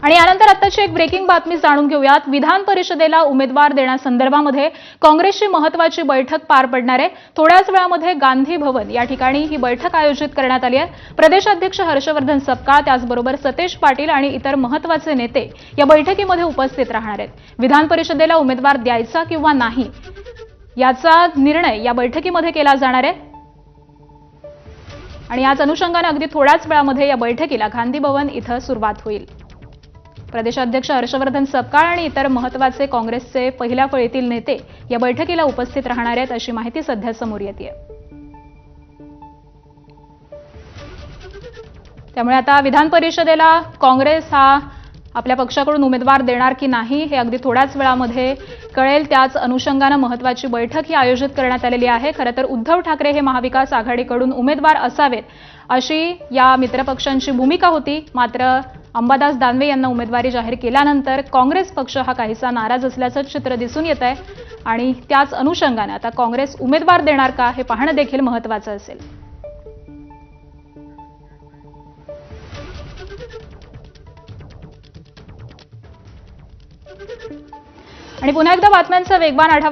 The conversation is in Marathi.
आणि यानंतर आताची एक ब्रेकिंग बातमी जाणून घेऊयात। विधान परिषदेला उमेदवार देण्यासंदर्भामध्ये काँग्रेसची महत्त्वाची बैठक पार पडणार आहे। थोड्याच वेळामध्ये गांधी भवन या ठिकाणी ही बैठक आयोजित करण्यात आली आहे। प्रदेशाध्यक्ष हर्षवर्धन सपकाळ त्याचबरोबर सतेज पाटील आणि इतर महत्त्वाचे नेते या बैठकीमध्ये उपस्थित राहणार आहेत। विधान परिषदेला उमेदवार द्यायचा किंवा नाही याचा निर्णय या बैठकीमध्ये केला जाणार आहे आणि याच अनुषंगाने अगदी थोड्याच वेळामध्ये या बैठकीला गांधी भवन इथं सुरुवात होईल। प्रदेशाध्यक्ष हर्षवर्धन सपकाळ आणि इतर महत्त्वाचे काँग्रेसचे पहिल्या फळीतील नेते या बैठकीला उपस्थित राहणार आहेत अशी माहिती सध्या समोर येते। त्यामुळे आता विधान परिषदेला काँग्रेस हा आपल्या पक्षाकडून उमेदवार देणार की नाही हे अगदी थोड्याच वेळामध्ये कळेल। त्याच अनुषंगाने महत्त्वाची बैठक ही आयोजित करण्यात आलेली आहे। खरं तर उद्धव ठाकरे हे महाविकास आघाडीकडून उमेदवार असावेत अशी या मित्रपक्षांची भूमिका होती। मात्र अंबादास दानवे यांना उमेदवारी जाहीर केल्यानंतर काँग्रेस पक्ष हा काहीसा नाराज असल्याचं चित्र दिसून येत आहे आणि त्याच अनुषंगाने आता काँग्रेस उमेदवार देणार का हे पाहणं देखील महत्त्वाचं असेल। आणि पुन्हा एकदा बातम्यांचा वेगवान आढावा